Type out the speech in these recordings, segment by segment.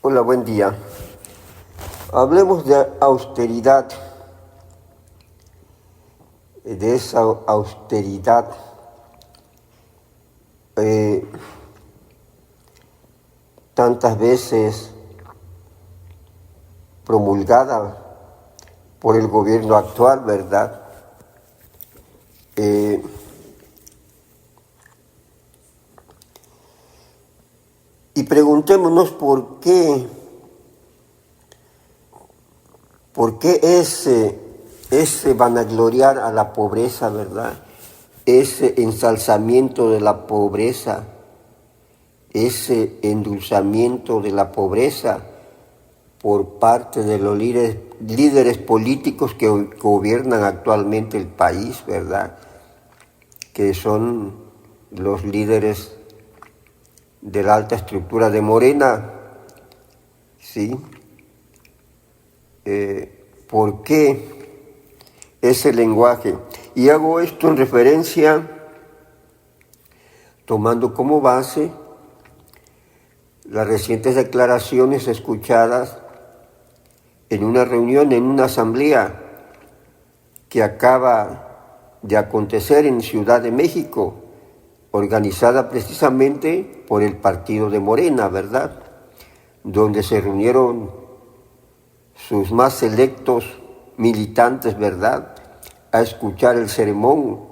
Hola, buen día. Hablemos de austeridad, de esa austeridad tantas veces promulgada por el gobierno actual, ¿verdad? Y preguntémonos por qué ese vanagloriar a la pobreza, ¿verdad? Ese ensalzamiento de la pobreza, ese endulzamiento de la pobreza por parte de los líderes políticos que gobiernan actualmente el país, ¿verdad? Que son los líderes de la alta estructura de Morena, ¿sí? ¿Por qué ese lenguaje? Y hago esto en referencia, tomando como base las recientes declaraciones escuchadas en una reunión, en una asamblea que acaba de acontecer en Ciudad de México, organizada precisamente por el partido de Morena, ¿verdad? Donde se reunieron sus más selectos militantes, ¿verdad?, a escuchar el sermón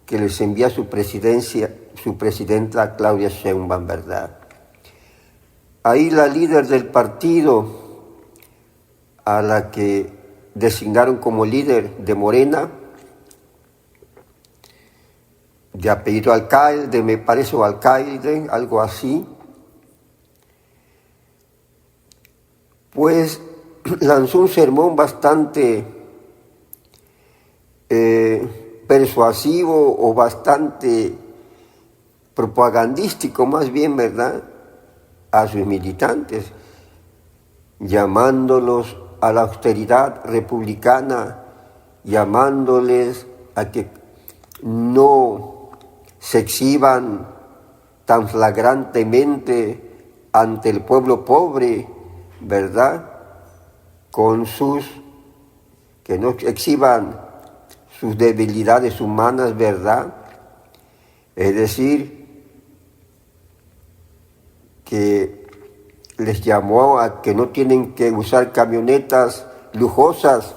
que les envía su presidenta Claudia Sheinbaum, ¿verdad? Ahí la líder del partido, a la que designaron como líder de Morena, de apellido Alcalde, me parece, o Alcaide, algo así, pues lanzó un sermón bastante persuasivo o bastante propagandístico, más bien, ¿verdad?, a sus militantes, llamándolos a la austeridad republicana, llamándoles a que no se exhiban tan flagrantemente ante el pueblo pobre, ¿verdad?, que no exhiban sus debilidades humanas, ¿verdad? Es decir, que les llamó a que no tienen que usar camionetas lujosas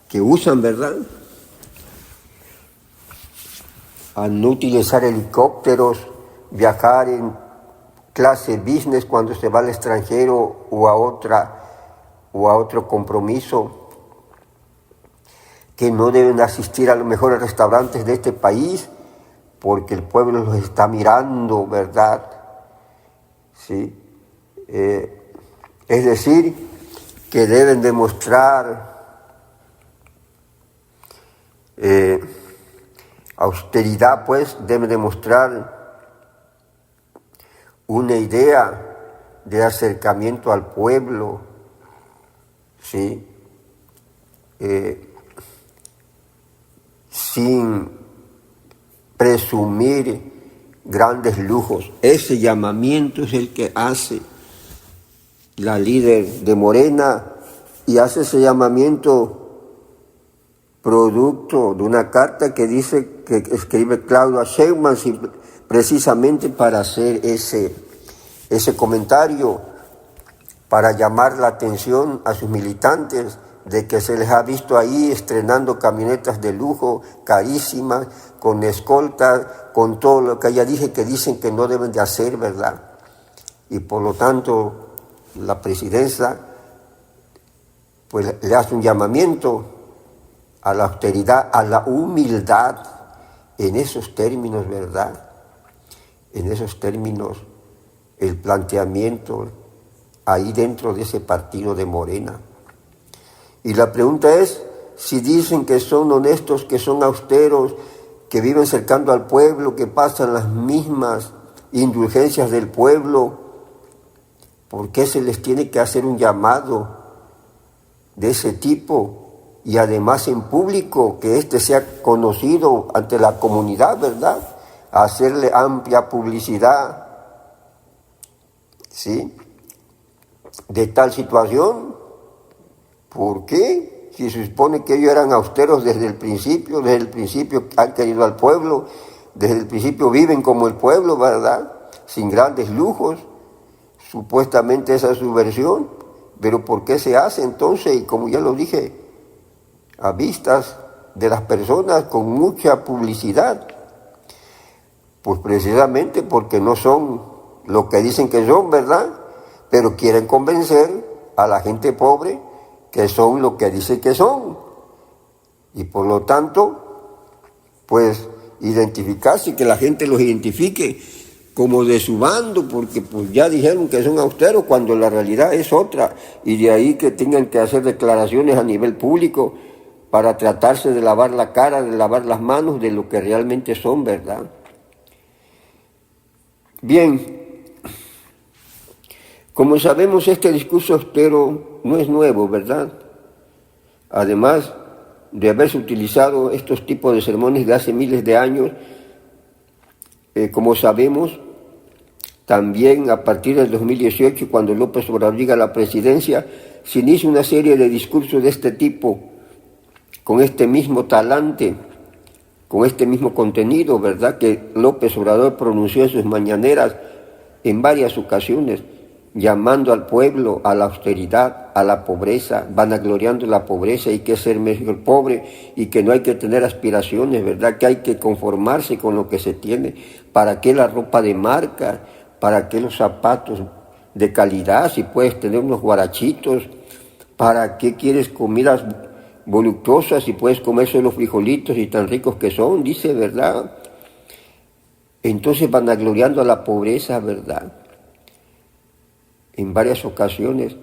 que usan, ¿verdad?, a no utilizar helicópteros, viajar en clase business cuando se va al extranjero o a otro compromiso, que no deben asistir a los mejores restaurantes de este país porque el pueblo los está mirando, ¿verdad? ¿Sí? Es decir, que deben demostrar austeridad, pues deben demostrar una idea de acercamiento al pueblo, ¿sí? Sin presumir grandes lujos. Ese llamamiento es el que hace la líder de Morena, y hace ese llamamiento producto de una carta que dice que escribe Claudia Sheinbaum precisamente para hacer ese comentario, para llamar la atención a sus militantes de que se les ha visto ahí estrenando camionetas de lujo, carísimas, con escoltas, con todo lo que ella dice que dicen que no deben de hacer, ¿verdad? Y por lo tanto, la presidencia pues le hace un llamamiento a la austeridad, a la humildad, en esos términos, ¿verdad? En esos términos, el planteamiento ahí dentro de ese partido de Morena. Y la pregunta es, si dicen que son honestos, que son austeros, que viven cercando al pueblo, que pasan las mismas indulgencias del pueblo, ¿por qué se les tiene que hacer un llamado de ese tipo? Y además en público, que éste sea conocido ante la comunidad, ¿verdad? Hacerle amplia publicidad, ¿sí? de tal situación. ¿Por qué? Si se supone que ellos eran austeros desde el principio han querido al pueblo, desde el principio viven como el pueblo, ¿verdad? Sin grandes lujos, supuestamente esa es su versión, pero ¿por qué se hace entonces? Y como ya lo dije, a vistas de las personas con mucha publicidad, pues precisamente porque no son lo que dicen que son, ¿verdad? Pero quieren convencer a la gente pobre que son lo que dicen que son. Y por lo tanto, pues identificarse y que la gente los identifique como de su bando, porque pues ya dijeron que son austeros cuando la realidad es otra. Y de ahí que tengan que hacer declaraciones a nivel público para tratarse de lavar la cara, de lavar las manos de lo que realmente son, ¿verdad? Bien, como sabemos, este discurso austero no es nuevo, ¿verdad? Además de haberse utilizado estos tipos de sermones de hace miles de años, como sabemos, también a partir del 2018, cuando López Obrador llega a la presidencia, se inicia una serie de discursos de este tipo, con este mismo talante, con este mismo contenido, ¿verdad?, que López Obrador pronunció en sus mañaneras en varias ocasiones, llamando al pueblo a la austeridad, a la pobreza, vanagloriando la pobreza y que ser mejor pobre y que no hay que tener aspiraciones, ¿verdad?, que hay que conformarse con lo que se tiene. ¿Para qué la ropa de marca? ¿Para qué los zapatos de calidad? Si puedes tener unos guarachitos, ¿para qué quieres comidas voluptuosas si puedes comer solo frijolitos y tan ricos que son? Dice, ¿verdad? Entonces vanagloriando a la pobreza, ¿verdad? En varias ocasiones.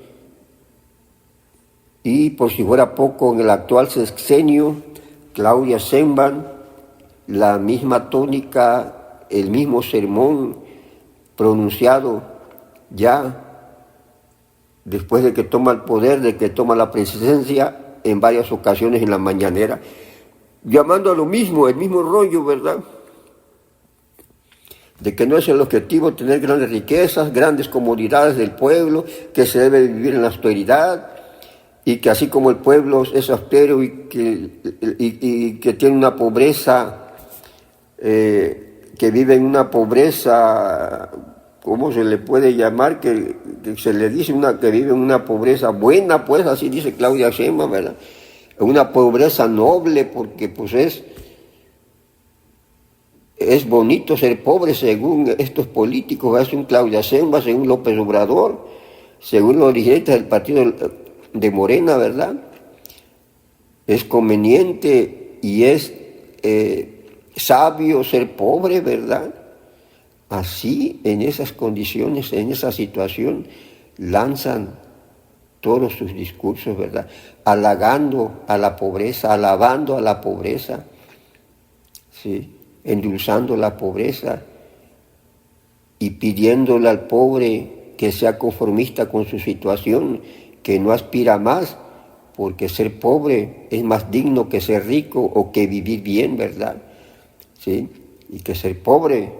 Y por si fuera poco, en el actual sexenio, Claudia Sheinbaum, la misma tónica, el mismo sermón pronunciado ya después de que toma el poder, de que toma la presidencia, en varias ocasiones en la mañanera, llamando a lo mismo, el mismo rollo, ¿verdad?, de que no es el objetivo tener grandes riquezas, grandes comodidades del pueblo, que se debe vivir en la austeridad, y que así como el pueblo es austero y que tiene una pobreza, que vive en una pobreza, ¿cómo se le puede llamar? Que se le dice que vive en una pobreza buena, pues así dice Claudia Sheinbaum, ¿verdad? Una pobreza noble, porque pues es bonito ser pobre según estos políticos, según Claudia Sheinbaum, según López Obrador, según los dirigentes del partido de Morena, ¿verdad? Es conveniente y es sabio ser pobre, ¿verdad? Así, en esas condiciones, en esa situación, lanzan todos sus discursos, ¿verdad? Halagando a la pobreza, alabando a la pobreza, ¿sí?, endulzando la pobreza y pidiéndole al pobre que sea conformista con su situación, que no aspira más, porque ser pobre es más digno que ser rico o que vivir bien, ¿verdad? ¿Sí? Y que ser pobre,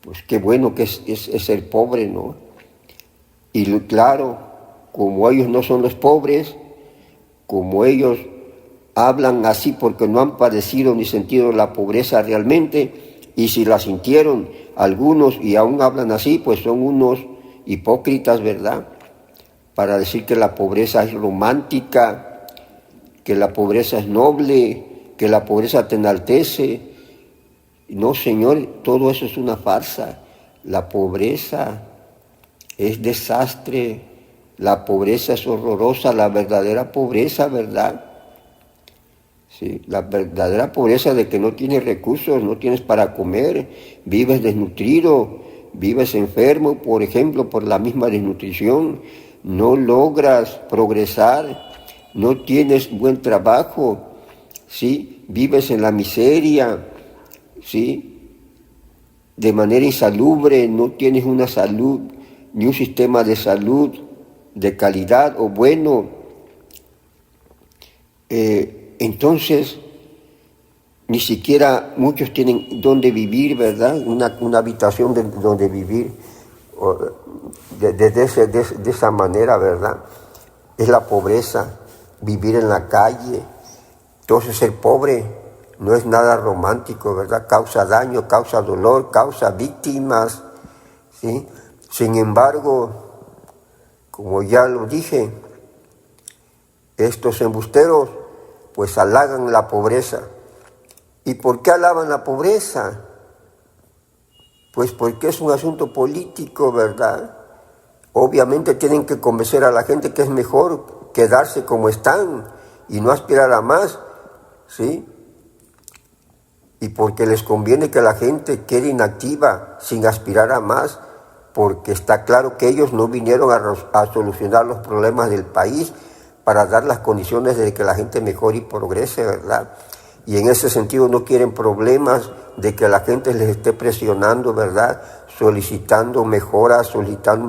pues qué bueno que es ser pobre, ¿no? Y claro, como ellos no son los pobres, como ellos hablan así porque no han padecido ni sentido la pobreza realmente, y si la sintieron algunos y aún hablan así, pues son unos hipócritas, ¿verdad?, para decir que la pobreza es romántica, que la pobreza es noble, que la pobreza te enaltece. No, señor, todo eso es una farsa. La pobreza es desastre, la pobreza es horrorosa, la verdadera pobreza, ¿verdad? Sí, la verdadera pobreza de que no tienes recursos, no tienes para comer, vives desnutrido, vives enfermo, por ejemplo, por la misma desnutrición, no logras progresar, no tienes buen trabajo, ¿sí? Vives en la miseria, ¿sí?, de manera insalubre, no tienes una salud, ni un sistema de salud de calidad o bueno. Entonces, ni siquiera muchos tienen donde vivir, ¿verdad? Una habitación donde vivir. de esa manera, ¿verdad? Es la pobreza, vivir en la calle. Entonces ser pobre no es nada romántico, ¿verdad? Causa daño, causa dolor, causa víctimas, ¿sí? Sin embargo, como ya lo dije, estos embusteros pues halagan la pobreza. ¿Y por qué alaban la pobreza? Pues porque es un asunto político, ¿verdad? Obviamente tienen que convencer a la gente que es mejor quedarse como están y no aspirar a más, ¿sí? Y porque les conviene que la gente quede inactiva sin aspirar a más, porque está claro que ellos no vinieron a solucionar los problemas del país para dar las condiciones de que la gente mejore y progrese, ¿verdad? Y en ese sentido no quieren problemas de que la gente les esté presionando, ¿verdad? Solicitando mejoras, solicitando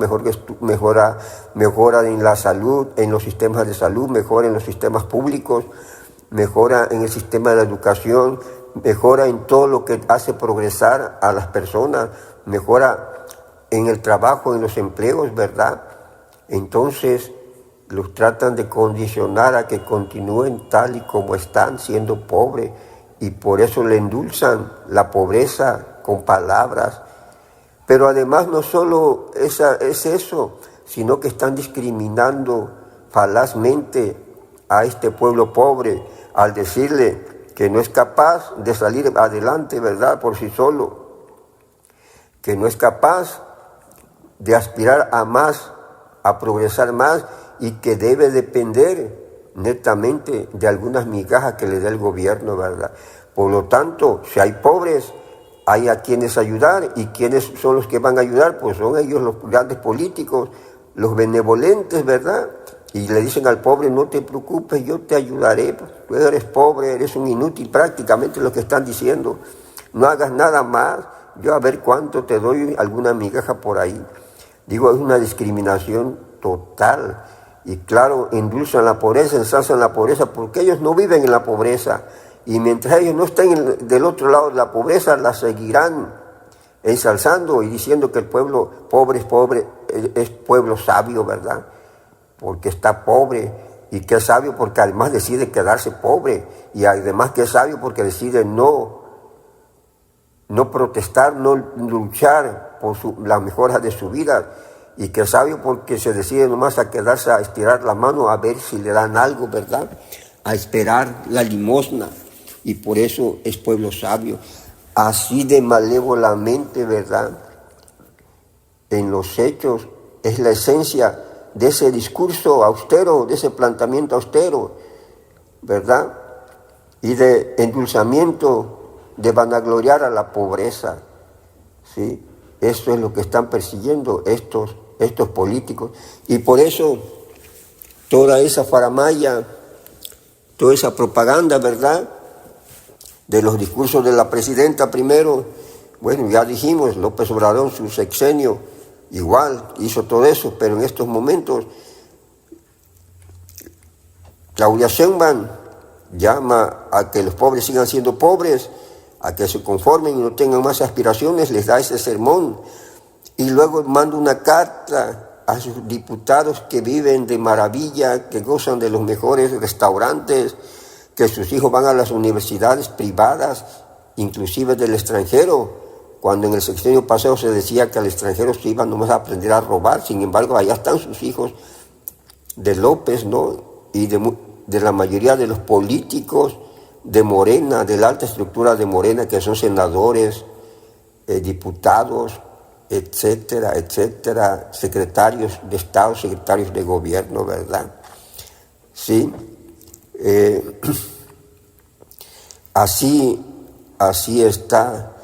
mejora en la salud, en los sistemas de salud, mejora en los sistemas públicos, mejora en el sistema de la educación, mejora en todo lo que hace progresar a las personas, mejora en el trabajo, en los empleos, ¿verdad? Entonces los tratan de condicionar a que continúen tal y como están, siendo pobres, y por eso le endulzan la pobreza con palabras. Pero además no solo es eso, sino que están discriminando falazmente a este pueblo pobre al decirle que no es capaz de salir adelante, ¿verdad?, por sí solo, que no es capaz de aspirar a más, a progresar más, y que debe depender netamente de algunas migajas que le dé el gobierno, ¿verdad? Por lo tanto, si hay pobres, hay a quienes ayudar, y quienes son los que van a ayudar, pues son ellos los grandes políticos, los benevolentes, ¿verdad? Y le dicen al pobre, no te preocupes, yo te ayudaré, pues, tú eres pobre, eres un inútil, prácticamente lo que están diciendo, no hagas nada más, yo a ver cuánto te doy, alguna migaja por ahí. Digo, es una discriminación total. Y claro, endulzan la pobreza, ensalzan la pobreza, porque ellos no viven en la pobreza. Y mientras ellos no estén del otro lado de la pobreza, la seguirán ensalzando y diciendo que el pueblo pobre es pueblo sabio, ¿verdad? Porque está pobre. Y que es sabio porque además decide quedarse pobre. Y además que es sabio porque decide no protestar, no luchar por la mejora de su vida. Y que es sabio porque se decide nomás a quedarse a estirar la mano a ver si le dan algo, ¿verdad? A esperar la limosna. Y por eso es pueblo sabio. Así de malévolamente, ¿verdad? En los hechos es la esencia de ese discurso austero, de ese planteamiento austero, ¿verdad? Y de endulzamiento, de vanagloriar a la pobreza, ¿sí? Eso es lo que están persiguiendo estos políticos. Y por eso toda esa faramalla, toda esa propaganda, ¿verdad?, de los discursos de la presidenta primero, bueno, ya dijimos, López Obrador, su sexenio, igual hizo todo eso, pero en estos momentos Claudia Sheinbaum llama a que los pobres sigan siendo pobres, a que se conformen y no tengan más aspiraciones, les da ese sermón. Y luego manda una carta a sus diputados que viven de maravilla, que gozan de los mejores restaurantes, que sus hijos van a las universidades privadas, inclusive del extranjero, cuando en el sexenio pasado se decía que al extranjero se iban nomás a aprender a robar. Sin embargo, allá están sus hijos de López, ¿no?, y de la mayoría de los políticos de Morena, de la alta estructura de Morena, que son senadores, diputados, etcétera, etcétera, secretarios de Estado, secretarios de gobierno, ¿verdad? Sí. Así está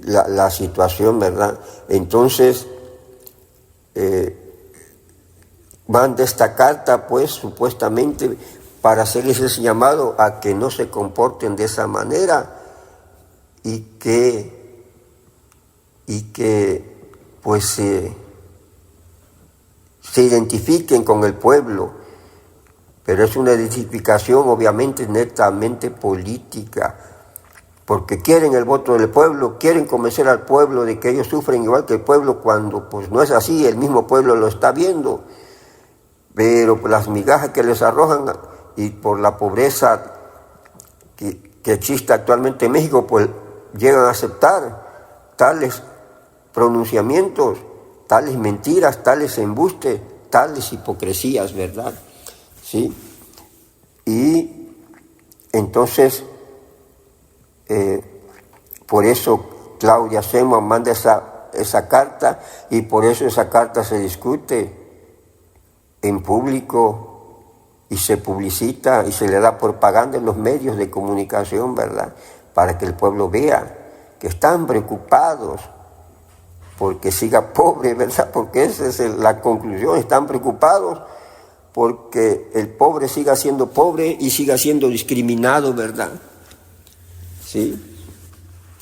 la situación, ¿verdad? Entonces, manda esta carta, pues, supuestamente, para hacerles ese llamado a que no se comporten de esa manera y que pues, se identifiquen con el pueblo. Pero es una identificación obviamente netamente política, porque quieren el voto del pueblo, quieren convencer al pueblo de que ellos sufren igual que el pueblo, cuando pues no es así, el mismo pueblo lo está viendo. Pero por las migajas que les arrojan y por la pobreza que existe actualmente en México, pues llegan a aceptar tales pronunciamientos, tales mentiras, tales embustes, tales hipocresías, ¿verdad? ¿Sí? Y entonces, por eso Claudia Sheinbaum manda esa carta, y por eso esa carta se discute en público y se publicita y se le da propaganda en los medios de comunicación, ¿verdad? Para que el pueblo vea que están preocupados porque siga pobre, ¿verdad? Porque esa es la conclusión, están preocupados porque el pobre siga siendo pobre y siga siendo discriminado, ¿verdad? ¿Sí?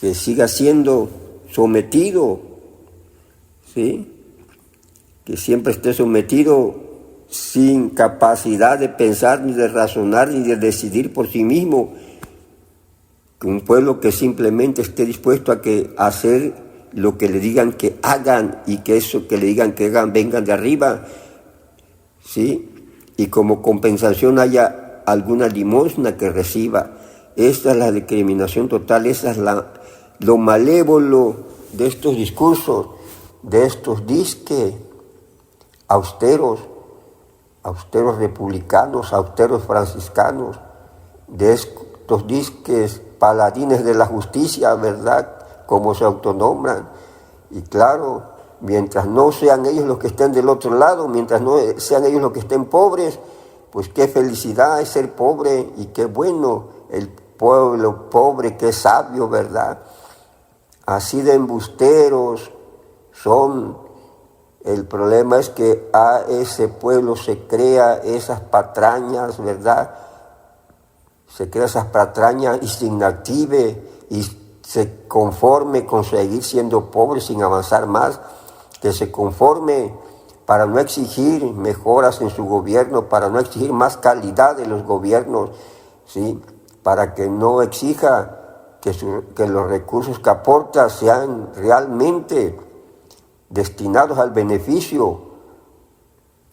Que siga siendo sometido, ¿sí? Que siempre esté sometido sin capacidad de pensar, ni de razonar, ni de decidir por sí mismo. Que un pueblo que simplemente esté dispuesto a hacer lo que le digan que hagan, y que eso que le digan que hagan vengan de arriba, ¿sí? Y como compensación haya alguna limosna que reciba. Esta es la discriminación total, esa es lo malévolo de estos discursos, de estos disques austeros republicanos, austeros franciscanos, de estos disques paladines de la justicia, ¿verdad?, como se autonombran. Y claro, mientras no sean ellos los que estén del otro lado, mientras no sean ellos los que estén pobres, pues qué felicidad es ser pobre, y qué bueno el pueblo pobre, qué sabio, ¿verdad? Así de embusteros son. El problema es que a ese pueblo se crea esas patrañas, ¿verdad? Se crea esas patrañas y se inactive y se conforme con seguir siendo pobre sin avanzar más, que se conforme para no exigir mejoras en su gobierno, para no exigir más calidad de los gobiernos, ¿sí? Para que no exija que los recursos que aporta sean realmente destinados al beneficio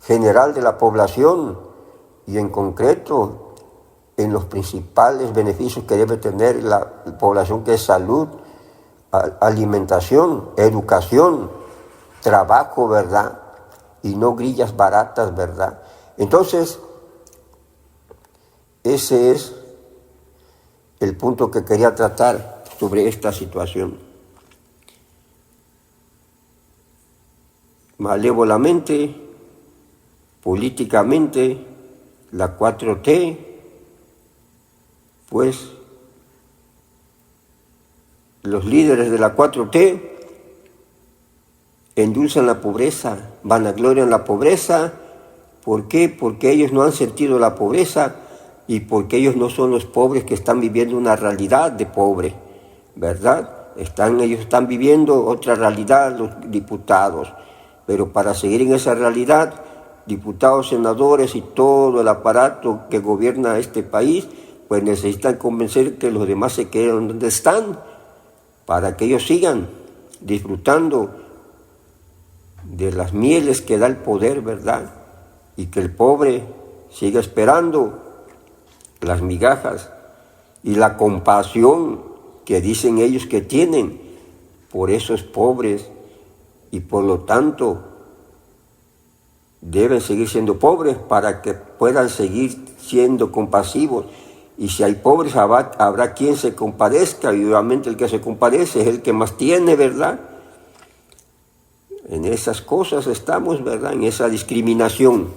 general de la población, y en concreto en los principales beneficios que debe tener la población, que es salud, alimentación, educación, trabajo, ¿verdad? Y no grillas baratas, ¿verdad? Entonces, ese es el punto que quería tratar sobre esta situación. Malévolamente, políticamente, la 4T, pues los líderes de la 4T endulzan la pobreza, vanaglorian la pobreza. ¿Por qué? Porque ellos no han sentido la pobreza, y porque ellos no son los pobres que están viviendo una realidad de pobre, ¿verdad? Ellos están viviendo otra realidad, los diputados. Pero para seguir en esa realidad, diputados, senadores y todo el aparato que gobierna este país, pues necesitan convencer que los demás se queden donde están, para que ellos sigan disfrutando de las mieles que da el poder, ¿verdad? Y que el pobre siga esperando las migajas y la compasión que dicen ellos que tienen por esos pobres, y por lo tanto deben seguir siendo pobres para que puedan seguir siendo compasivos. Y si hay pobres, habrá quien se compadezca, y obviamente el que se compadece es el que más tiene, ¿verdad? En esas cosas estamos, ¿verdad? En esa discriminación.